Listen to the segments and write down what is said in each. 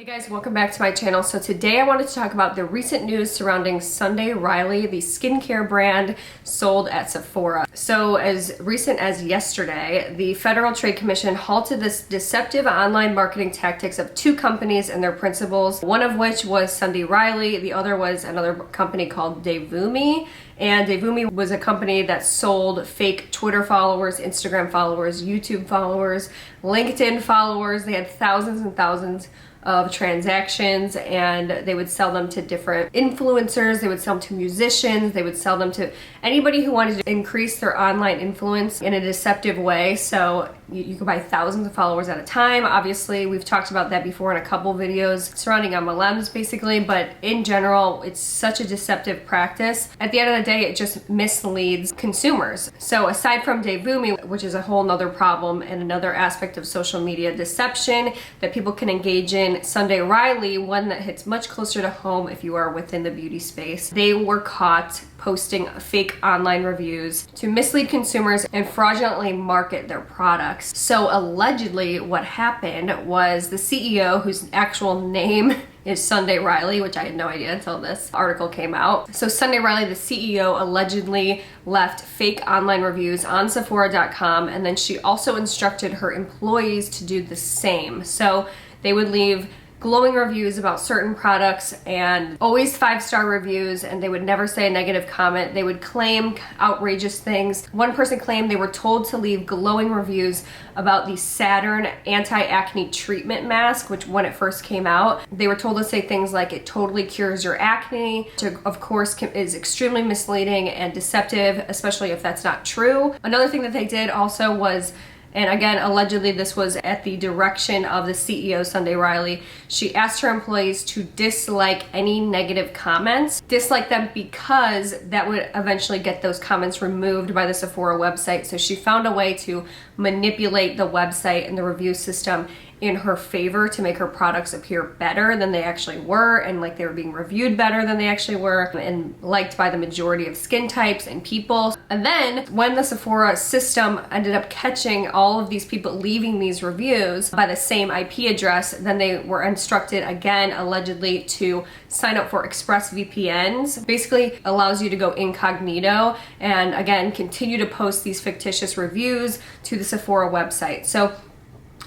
Hey guys, welcome back to my channel. So today I wanted to talk about the recent news surrounding Sunday Riley, the skincare brand sold at Sephora. So as recent as yesterday, the Federal Trade Commission halted this deceptive online marketing tactics of two companies and their principals, one of which was Sunday Riley, the other was another company called Devumi. And Devumi was a company that sold fake Twitter followers, Instagram followers, YouTube followers, LinkedIn followers. They had thousands and thousands of transactions, and they would sell them to different influencers, they would sell them to musicians, they would sell them to anybody who wanted to increase their online influence in a deceptive way. So you could buy thousands of followers at a time. Obviously, we've talked about that before in a couple videos surrounding MLMs basically, but in general, it's such a deceptive practice. At the end of the day, it just misleads consumers. So aside from Devumi, which is a whole nother problem and another aspect of social media deception that people can engage in, Sunday Riley, one that hits much closer to home if you are within the beauty space, they were caught posting fake online reviews to mislead consumers and fraudulently market their products. So allegedly what happened was the CEO, whose actual name is Sunday Riley, which I had no idea until this article came out. So Sunday Riley, the CEO, allegedly left fake online reviews on Sephora.com, and then she also instructed her employees to do the same. So they would leave glowing reviews about certain products and always 5-star reviews, and they would never say a negative comment. They would claim outrageous things. One person claimed they were told to leave glowing reviews about the Saturn anti-acne treatment mask, which when it first came out, they were told to say things like it totally cures your acne, which of course is extremely misleading and deceptive, especially if that's not true. Another thing that they did also was, and again, allegedly this was at the direction of the CEO, Sunday Riley, she asked her employees to dislike any negative comments. Dislike them because that would eventually get those comments removed by the Sephora website. So she found a way to manipulate the website and the review system in her favor to make her products appear better than they actually were, and like they were being reviewed better than they actually were and liked by the majority of skin types and people. And then when the Sephora system ended up catching all of these people leaving these reviews by the same IP address, then they were instructed again, allegedly, to sign up for ExpressVPNs. Basically allows you to go incognito and again continue to post these fictitious reviews to the Sephora website. So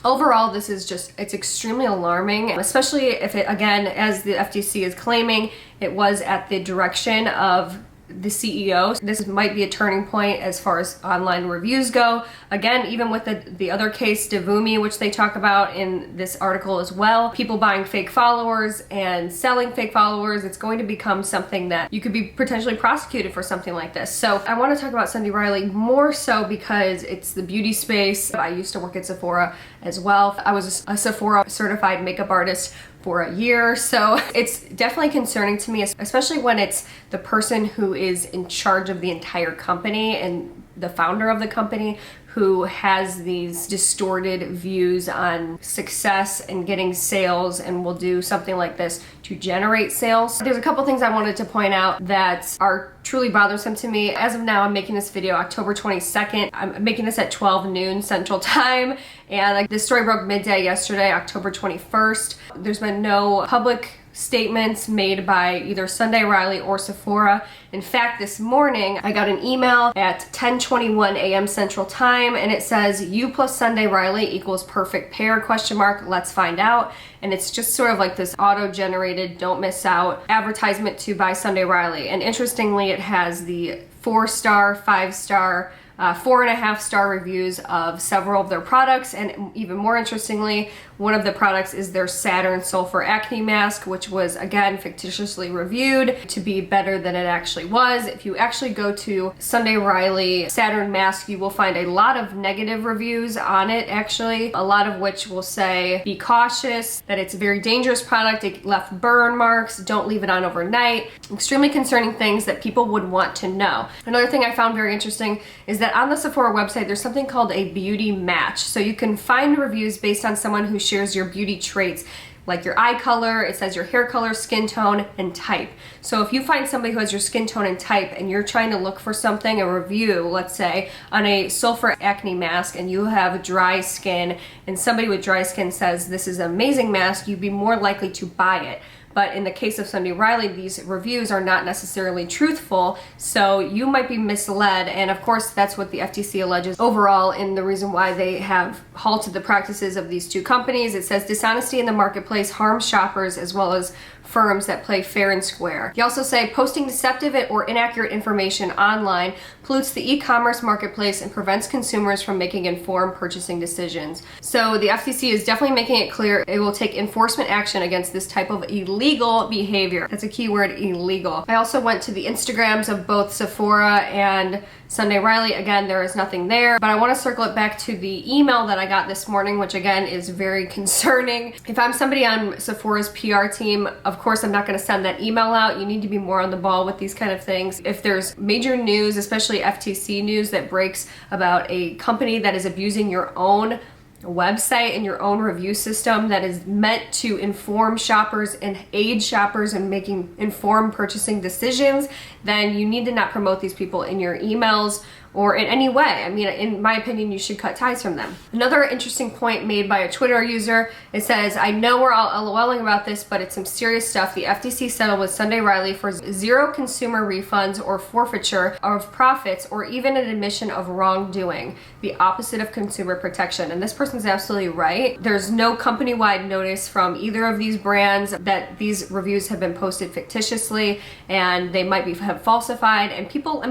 overall, this is just, it's extremely alarming, especially if it, again, as the FTC is claiming, it was at the direction of the CEO. This might be a turning point as far as online reviews go. Again, even with the other case, Devumi, which they talk about in this article as well, people buying fake followers and selling fake followers, it's going to become something that you could be potentially prosecuted for something like this. So I want to talk about Sunday Riley more so because it's the beauty space. I used to work at Sephora as well. I was a Sephora certified makeup artist for a year, so it's definitely concerning to me, especially when it's the person who is in charge of the entire company and the founder of the company who has these distorted views on success and getting sales and will do something like this to generate sales. There's a couple things I wanted to point out that are truly bothersome to me. As of now, I'm making this video October 22nd. I'm making this at 12 noon Central Time, and this story broke midday yesterday, October 21st. There's been no public statements made by either Sunday Riley or Sephora. In fact, this morning I got an email at 10:21 a.m. Central Time, and it says you plus Sunday Riley equals perfect pair, question mark, let's find out. And it's just sort of like this auto-generated don't miss out advertisement to buy Sunday Riley. And interestingly, it has the 4-star, 5-star, 4.5-star reviews of several of their products, and even more interestingly, one of the products is their Saturn Sulfur Acne Mask, which was again fictitiously reviewed to be better than it actually was. If you actually go to Sunday Riley Saturn Mask, you will find a lot of negative reviews on it actually, a lot of which will say be cautious, that it's a very dangerous product, it left burn marks, don't leave it on overnight. Extremely concerning things that people would want to know. Another thing I found very interesting is that on the Sephora website there's something called a beauty match. So you can find reviews based on someone who shares your beauty traits like your eye color, it says your hair color, skin tone, and type. So if you find somebody who has your skin tone and type and you're trying to look for something, a review, let's say, on a sulfur acne mask, and you have dry skin and somebody with dry skin says this is an amazing mask, you'd be more likely to buy it. But in the case of Sunday Riley, these reviews are not necessarily truthful, so you might be misled. And of course, that's what the FTC alleges overall in the reason why they have halted the practices of these two companies. It says dishonesty in the marketplace harms shoppers as well as firms that play fair and square. They also say posting deceptive or inaccurate information online pollutes the e-commerce marketplace and prevents consumers from making informed purchasing decisions. So the FTC is definitely making it clear it will take enforcement action against this type of illegal behavior. That's a key word, illegal. I also went to the Instagrams of both Sephora and Sunday Riley. Again, there is nothing there, but I want to circle it back to the email that I got this morning, which again is very concerning. If I'm somebody on Sephora's PR team, of course I'm not going to send that email out. You need to be more on the ball with these kind of things. If there's major news, especially FTC news that breaks about a company that is abusing your own website and your own review system that is meant to inform shoppers and aid shoppers in making informed purchasing decisions, then you need to not promote these people in your emails or in any way. I mean, in my opinion, you should cut ties from them. Another interesting point made by a Twitter user, it says, I know we're all LOLing about this, but it's some serious stuff. The FTC settled with Sunday Riley for zero consumer refunds or forfeiture of profits or even an admission of wrongdoing, the opposite of consumer protection. And this person's absolutely right. There's no company-wide notice from either of these brands that these reviews have been posted fictitiously and they might have falsified. And people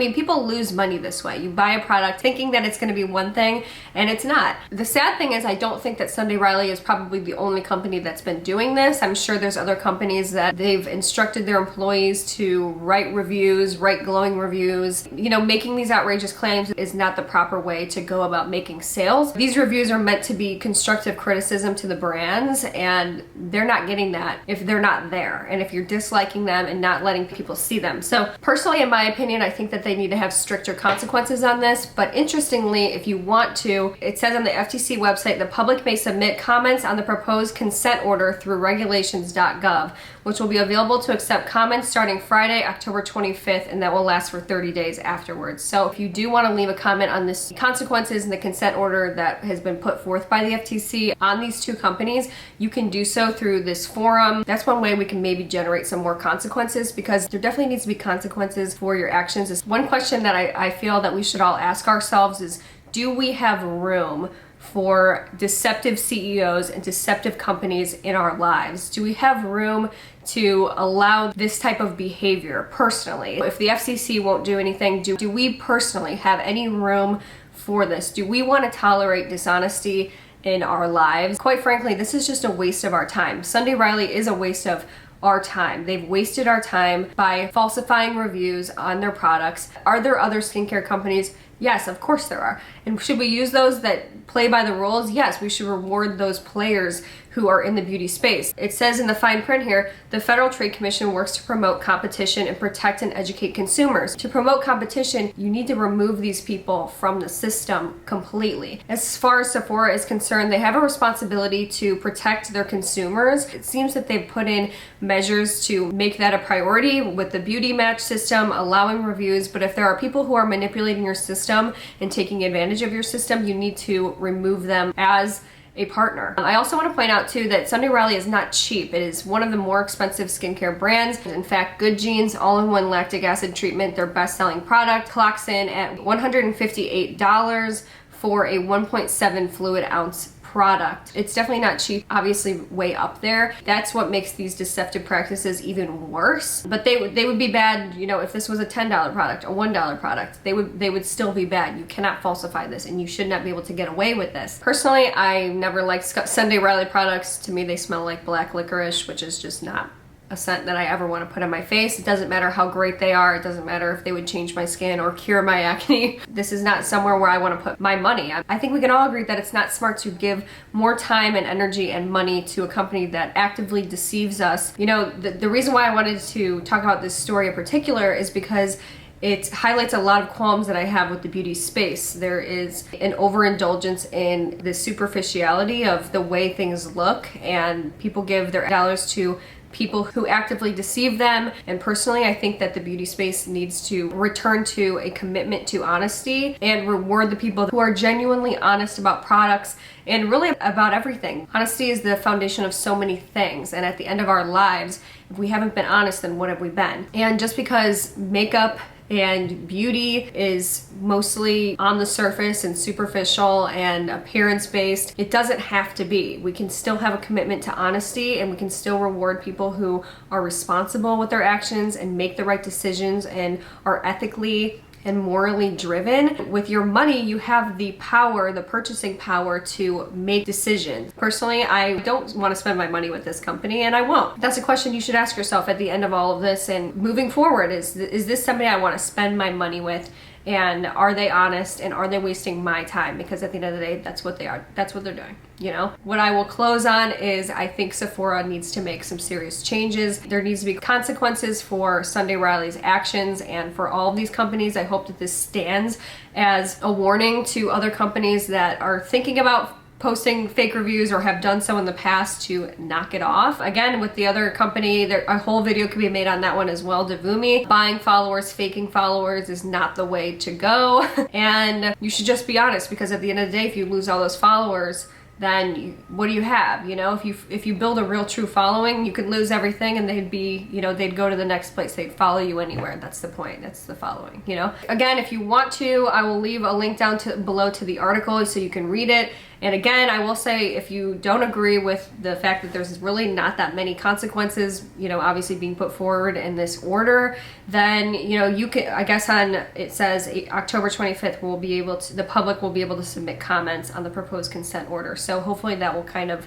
lose money this way. You buy a product thinking that it's going to be one thing and it's not. The sad thing is I don't think that Sunday Riley is probably the only company that's been doing this. I'm sure there's other companies that they've instructed their employees to write reviews, write glowing reviews. You know, making these outrageous claims is not the proper way to go about making sales. These reviews are meant to be constructive criticism to the brands and they're not getting that if they're not there and if you're disliking them and not letting people see them. So personally, in my opinion, I think that they need to have stricter consequences on this. But interestingly, if you want to, it says on the FTC website, the public may submit comments on the proposed consent order through regulations.gov, which will be available to accept comments starting Friday, October 25th, and that will last for 30 days afterwards. So if you do want to leave a comment on this consequences and the consent order that has been put forth by the FTC on these two companies, you can do so through this forum. That's one way we can maybe generate some more consequences, because there definitely needs to be consequences for your actions. One question that I feel that we should all ask ourselves is, do we have room for deceptive CEOs and deceptive companies in our lives? Do we have room to allow this type of behavior personally? If the FCC won't do anything, do we personally have any room for this? Do we want to tolerate dishonesty in our lives? Quite frankly, this is just a waste of our time. Sunday Riley is a waste of our time. They've wasted our time by falsifying reviews on their products. Are there other skincare companies? Yes, of course there are. And should we use those that play by the rules? Yes, we should reward those players who are in the beauty space. It says in the fine print here, the Federal Trade Commission works to promote competition and protect and educate consumers. To promote competition, you need to remove these people from the system completely. As far as Sephora is concerned, they have a responsibility to protect their consumers. It seems that they've put in measures to make that a priority with the beauty match system, allowing reviews, but if there are people who are manipulating your system and taking advantage of your system, you need to remove them as a partner. I also want to point out too that Sunday Riley is not cheap. It is one of the more expensive skincare brands. In fact, Good Genes all-in-one lactic acid treatment, their best-selling product, clocks in at $158 for a 1.7 fluid ounce product. It's definitely not cheap, obviously way up there. That's what makes these deceptive practices even worse. But they would be bad, you know, if this was a $10 product, a $1 product, they would still be bad. You cannot falsify this and you should not be able to get away with this. Personally, I never liked Sunday Riley products. To me, they smell like black licorice, which is just not a scent that I ever want to put on my face. It doesn't matter how great they are. It doesn't matter if they would change my skin or cure my acne. This is not somewhere where I want to put my money. I think we can all agree that it's not smart to give more time and energy and money to a company that actively deceives us. You know, the reason why I wanted to talk about this story in particular is because it highlights a lot of qualms that I have with the beauty space. There is an overindulgence in the superficiality of the way things look, and people give their dollars to people who actively deceive them. And personally, I think that the beauty space needs to return to a commitment to honesty and reward the people who are genuinely honest about products and really about everything. Honesty is the foundation of so many things, and at the end of our lives, if we haven't been honest, then what have we been? And just because makeup and beauty is mostly on the surface and superficial and appearance based, it doesn't have to be. We can still have a commitment to honesty, and we can still reward people who are responsible with their actions and make the right decisions and are ethically and morally driven. With your money, you have the power, the purchasing power to make decisions. Personally, I don't want to spend my money with this company, and I won't. That's a question you should ask yourself at the end of all of this and moving forward. Is this somebody I want to spend my money with? And are they honest, and are they wasting my time? Because at the end of the day, that's what they are. That's what they're doing, you know? What I will close on is I think Sephora needs to make some serious changes. There needs to be consequences for Sunday Riley's actions, and for all of these companies, I hope that this stands as a warning to other companies that are thinking about posting fake reviews or have done so in the past to knock it off. Again, with the other company, a whole video could be made on that one as well, Devumi. Buying followers, faking followers is not the way to go. And you should just be honest, because at the end of the day, if you lose all those followers, then what do you have? You know, if you build a real true following, you could lose everything and they'd be, you know, they'd go to the next place. They'd follow you anywhere. That's the point. That's the following, you know? Again, if you want to, I will leave a link down below to the article so you can read it. And again, I will say, if you don't agree with the fact that there's really not that many consequences, you know, obviously being put forward in this order, then, you know, you can, I guess it says October 25th, the public will be able to submit comments on the proposed consent order. So hopefully that will kind of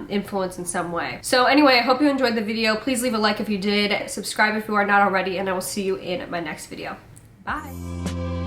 influence in some way. So anyway, I hope you enjoyed the video. Please leave a like if you did, subscribe if you are not already, and I will see you in my next video. Bye.